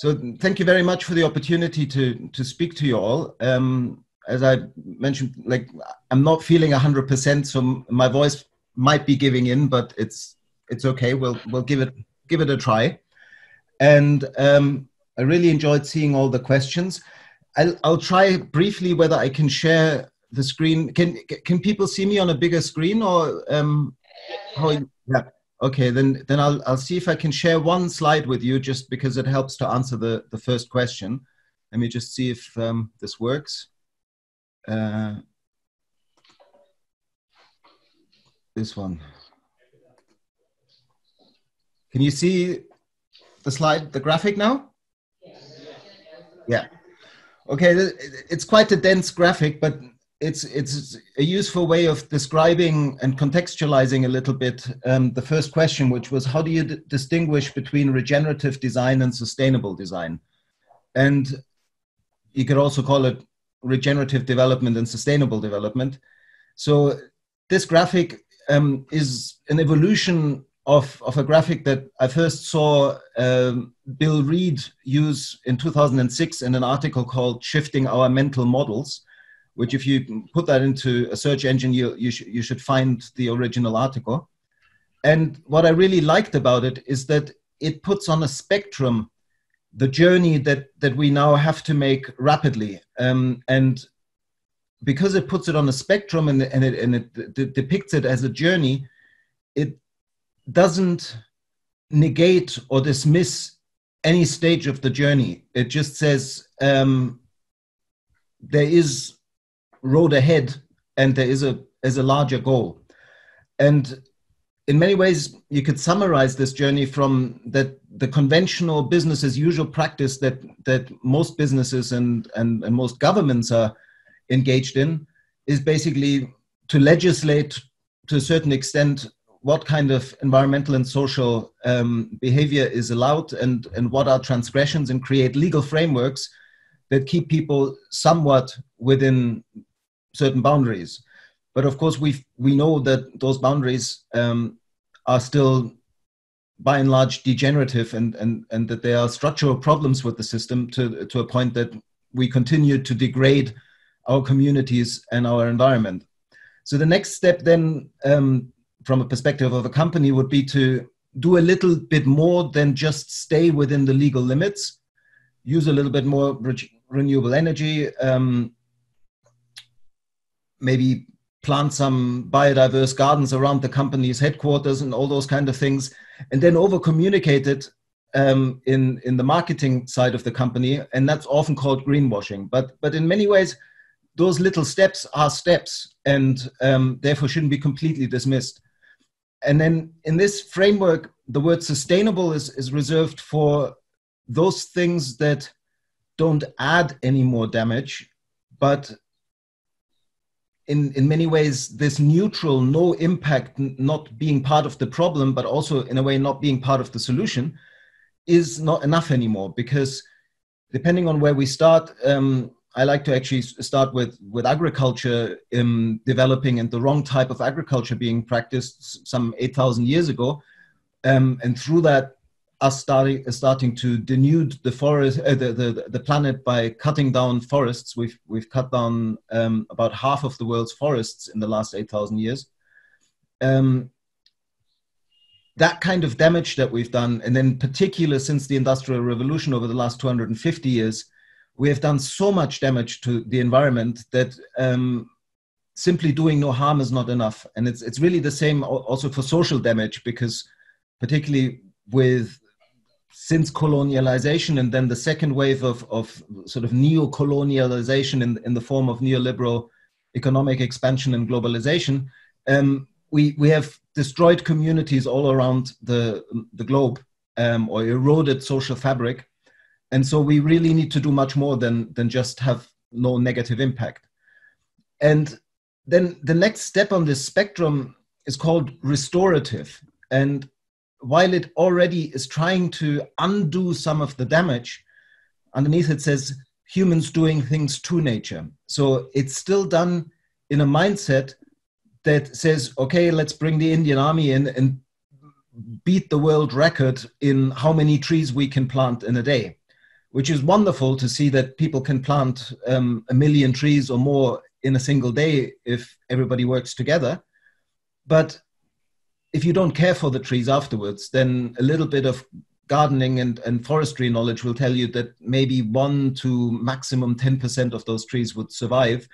So thank you very much for the opportunity to speak to you all. As I mentioned, like I'm not feeling 100%, so my voice might be giving in, but it's okay. We'll give it a try. And I really enjoyed seeing all the questions. I'll try briefly whether I can share the screen. Can people see me on a bigger screen, or how? Yeah. Okay, then I'll see if I can share one slide with you, just because it helps to answer the first question. Let me just see if this works. This one. Can you see the slide, the graphic now? Yeah. Okay, it's quite a dense graphic, but it's a useful way of describing and contextualizing a little bit the first question, which was, how do you distinguish between regenerative design and sustainable design? And you could also call it regenerative development and sustainable development. So this graphic is an evolution of a graphic that I first saw Bill Reed use in 2006 in an article called Shifting Our Mental Models, which if you put that into a search engine, you should find the original article. And what I really liked about it is that it puts on a spectrum the journey that we now have to make rapidly. And because it puts it on a spectrum and it depicts it as a journey, it doesn't negate or dismiss any stage of the journey. It just says there is road ahead and there is a larger goal. And in many ways, you could summarize this journey from that the conventional business as usual practice that most businesses and most governments are engaged in is basically to legislate to a certain extent what kind of environmental and social behavior is allowed and what are transgressions, and create legal frameworks that keep people somewhat within certain boundaries. But of course, we know that those boundaries are still by and large degenerative, and that there are structural problems with the system to a point that we continue to degrade our communities and our environment. So the next step then, from a perspective of a company, would be to do a little bit more than just stay within the legal limits, use a little bit more renewable energy, maybe plant some biodiverse gardens around the company's headquarters and all those kind of things, and then over communicate it in the marketing side of the company. And that's often called greenwashing. But in many ways, those little steps are steps, and therefore shouldn't be completely dismissed. And then in this framework, the word sustainable is reserved for those things that don't add any more damage, but in many ways, this neutral, no impact, not being part of the problem, but also in a way not being part of the solution, is not enough anymore. Because depending on where we start, I like to actually start with agriculture developing and the wrong type of agriculture being practiced some 8,000 years ago. And through that, us starting to denude the forest, the planet by cutting down forests. We've cut down about half of the world's forests in the last 8,000 years. That kind of damage that we've done, and then particularly since the Industrial Revolution over the last 250 years, we have done so much damage to the environment that simply doing no harm is not enough. And it's really the same also for social damage, because particularly since colonialization and then the second wave of sort of neo-colonialization in the form of neoliberal economic expansion and globalization, we have destroyed communities all around the globe, or eroded social fabric. And so we really need to do much more than just have no negative impact. And then the next step on this spectrum is called restorative. And while it already is trying to undo some of the damage, underneath it says humans doing things to nature. So it's still done in a mindset that says, okay, let's bring the Indian Army in and beat the world record in how many trees we can plant in a day. which is wonderful to see that people can plant 1,000,000 trees or more in a single day if everybody works together. But if you don't care for the trees afterwards, then a little bit of gardening and forestry knowledge will tell you that maybe 1 to maximum 10% of those trees would survive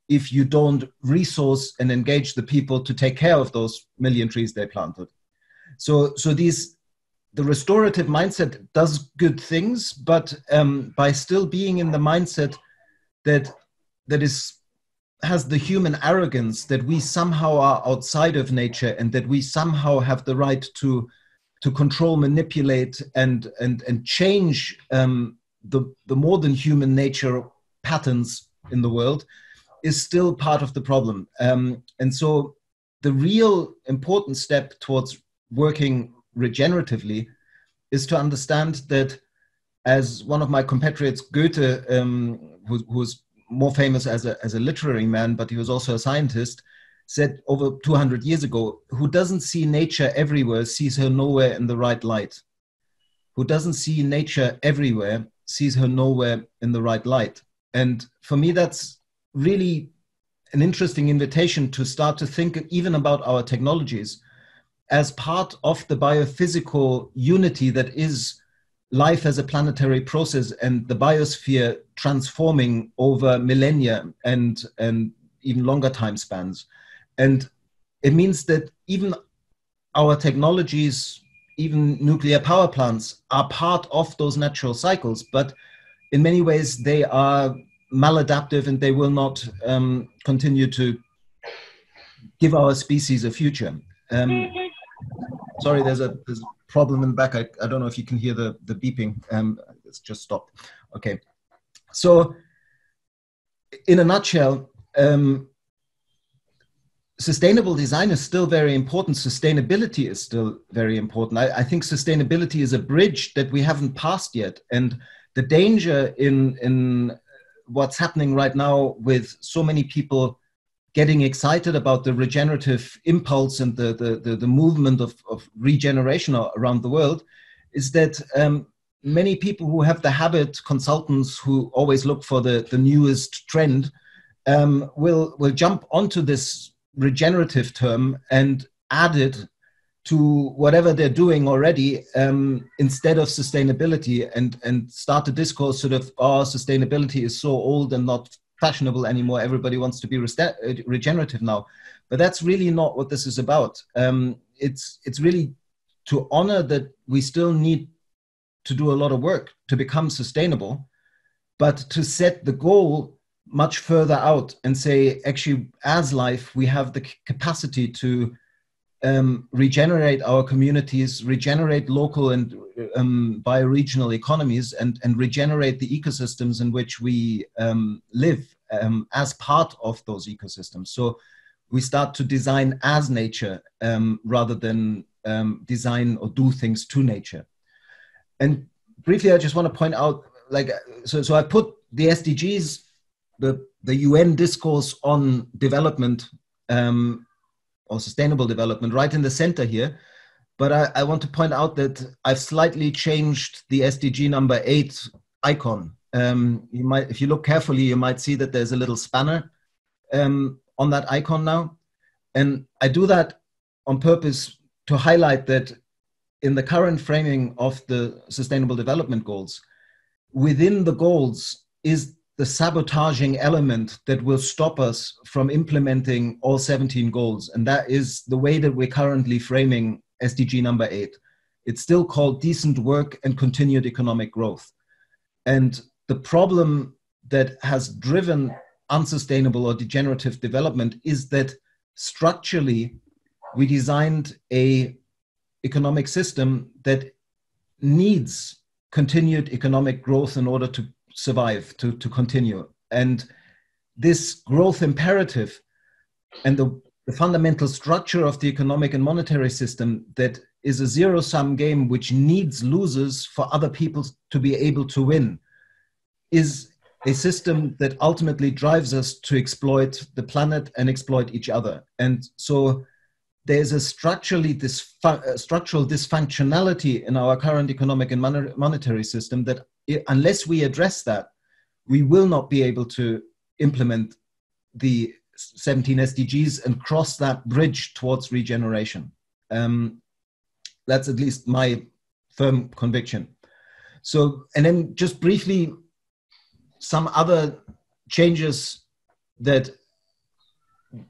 if you don't resource and engage the people to take care of those 1,000,000 trees they planted. So the restorative mindset does good things, but by still being in the mindset that has the human arrogance that we somehow are outside of nature and that we somehow have the right to control, manipulate, and change the more than human nature patterns in the world, is still part of the problem. And so the real important step towards working regeneratively is to understand that, as one of my compatriots, Goethe, who's more famous as a literary man, but he was also a scientist, said over 200 years ago, who doesn't see nature everywhere sees her nowhere in the right light. Who doesn't see nature everywhere sees her nowhere in the right light. And for me, that's really an interesting invitation to start to think even about our technologies as part of the biophysical unity that is life as a planetary process and the biosphere transforming over millennia and even longer time spans. And it means that even our technologies, even nuclear power plants, are part of those natural cycles, but in many ways they are maladaptive and they will not continue to give our species a future. Sorry, there's a problem in the back. I don't know if you can hear the beeping. It's just stopped. Okay. So in a nutshell, sustainable design is still very important. Sustainability is still very important. I think sustainability is a bridge that we haven't passed yet. And the danger in what's happening right now with so many people getting excited about the regenerative impulse and the movement of regeneration around the world is that many people who have the habit, consultants who always look for the newest trend, will jump onto this regenerative term and add it to whatever they're doing already, instead of sustainability, and start a discourse sort of, oh, sustainability is so old and not fashionable anymore. Everybody wants to be regenerative now. But that's really not what this is about. It's really to honor that we still need to do a lot of work to become sustainable, but to set the goal much further out and say, actually, as life, we have the capacity to regenerate our communities, regenerate local and bioregional economies, and regenerate the ecosystems in which we live as part of those ecosystems. So we start to design as nature rather than design or do things to nature. And briefly, I just want to point out, so I put the SDGs, the UN discourse on development, or sustainable development, right in the center here. But I want to point out that I've slightly changed the SDG number 8 icon. You might, if you look carefully, you might see that there's a little spanner on that icon now. And I do that on purpose to highlight that in the current framing of the Sustainable Development Goals, within the goals is the sabotaging element that will stop us from implementing all 17 goals. And that is the way that we're currently framing SDG number 8. It's still called decent work and continued economic growth. And the problem that has driven unsustainable or degenerative development is that structurally we designed a economic system that needs continued economic growth in order to survive, to continue. And this growth imperative and the fundamental structure of the economic and monetary system that is a zero-sum game which needs losers for other people to be able to win is a system that ultimately drives us to exploit the planet and exploit each other. And so there's a structural dysfunctionality in our current economic and monetary system that unless we address that, we will not be able to implement the 17 SDGs and cross that bridge towards regeneration. That's at least my firm conviction. So, and then just briefly, some other changes that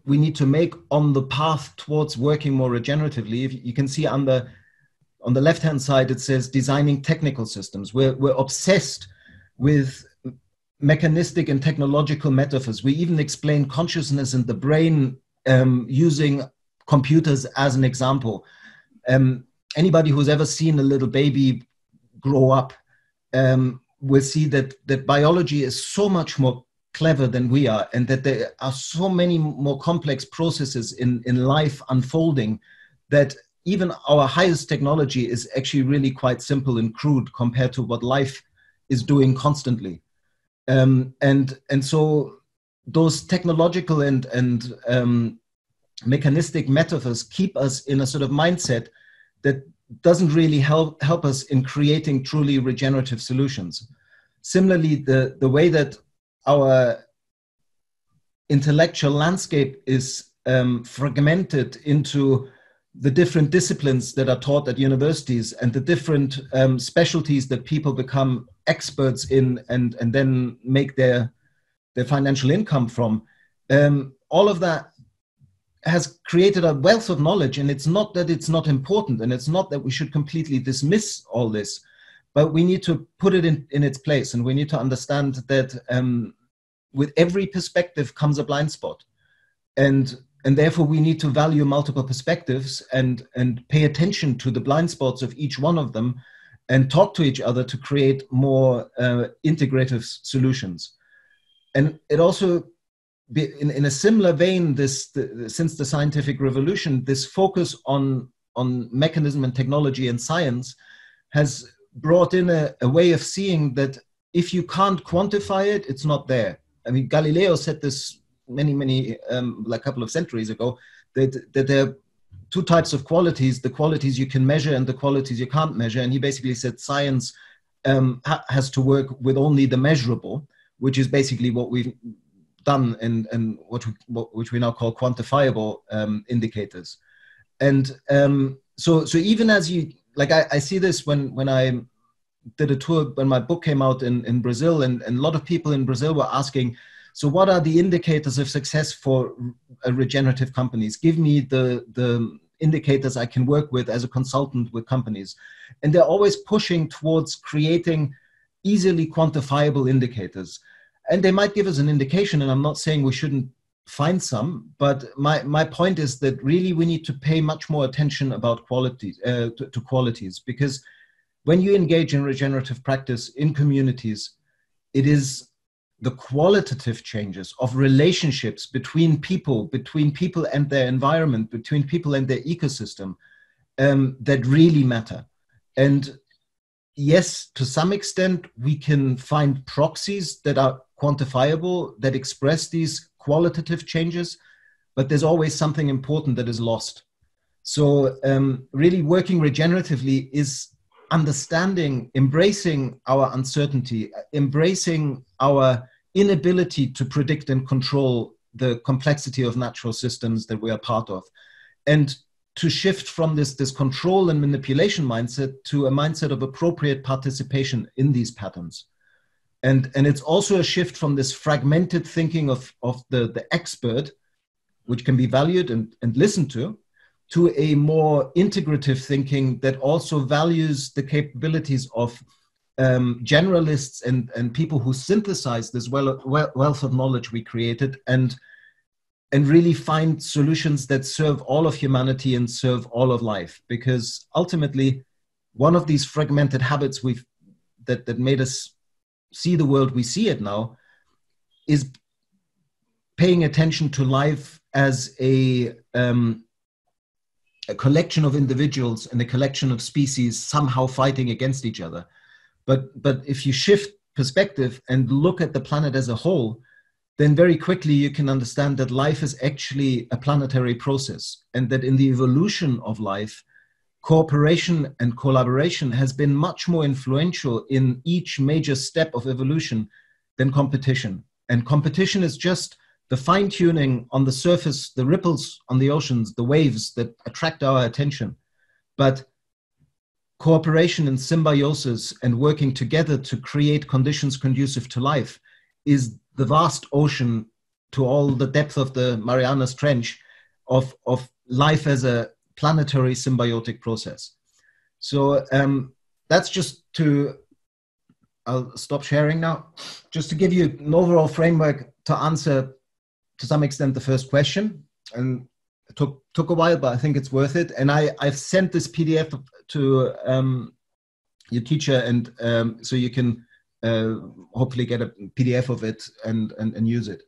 we need to make on the path towards working more regeneratively. If you can see on the left-hand side, it says designing technical systems. We're obsessed with mechanistic and technological metaphors. We even explain consciousness and the brain using computers as an example. Anybody who's ever seen a little baby grow up will see that biology is so much more clever than we are, and that there are so many more complex processes in life unfolding, that even our highest technology is actually really quite simple and crude compared to what life is doing constantly. And so those technological and mechanistic metaphors keep us in a sort of mindset that doesn't really help us in creating truly regenerative solutions. Similarly, the way that our intellectual landscape is fragmented into the different disciplines that are taught at universities and the different specialties that people become experts in and then make their financial income from, all of that has created a wealth of knowledge. And it's not that it's not important, and it's not that we should completely dismiss all this, but we need to put it in its place. And we need to understand that with every perspective comes a blind spot. And therefore we need to value multiple perspectives and pay attention to the blind spots of each one of them and talk to each other to create more integrative solutions. And it also, in a similar vein, since the scientific revolution, this focus on mechanism and technology and science has brought in a way of seeing that if you can't quantify it, it's not there. I mean, Galileo said this many like a couple of centuries ago, that there are two types of qualities: the qualities you can measure and the qualities you can't measure. And he basically said science has to work with only the measurable, which is basically what we've done and which we now call quantifiable indicators. And so even as you, like I see this when I did a tour, when my book came out in Brazil, and a lot of people in Brazil were asking, so what are the indicators of success for regenerative companies? Give me the indicators I can work with as a consultant with companies. And they're always pushing towards creating easily quantifiable indicators. And they might give us an indication, and I'm not saying we shouldn't find some, but my point is that really we need to pay much more attention about qualities, to qualities, because when you engage in regenerative practice in communities, it is the qualitative changes of relationships between people and their environment, between people and their ecosystem, that really matter. And yes, to some extent, we can find proxies that are quantifiable, that express these qualitative changes, but there's always something important that is lost. So really working regeneratively is understanding, embracing our uncertainty, embracing our inability to predict and control the complexity of natural systems that we are part of, and to shift from this control and manipulation mindset to a mindset of appropriate participation in these patterns. And it's also a shift from this fragmented thinking of the expert, which can be valued and listened to a more integrative thinking that also values the capabilities of generalists and people who synthesize this wealth of knowledge we created, and really find solutions that serve all of humanity and serve all of life. Because ultimately, one of these fragmented habits that made us see the world we see it now is paying attention to life as a collection of individuals and a collection of species somehow fighting against each other. But if you shift perspective and look at the planet as a whole, then very quickly you can understand that life is actually a planetary process, and that in the evolution of life, cooperation and collaboration has been much more influential in each major step of evolution than competition. And competition is just the fine-tuning on the surface, the ripples on the oceans, the waves that attract our attention. But cooperation and symbiosis and working together to create conditions conducive to life is the vast ocean to all the depth of the Marianas Trench of life as a planetary symbiotic process. So that's just to, I'll stop sharing now, just to give you an overall framework to answer to some extent the first question. And it took a while, but I think it's worth it. And I've sent this PDF to your teacher, and so you can hopefully get a PDF of it and use it.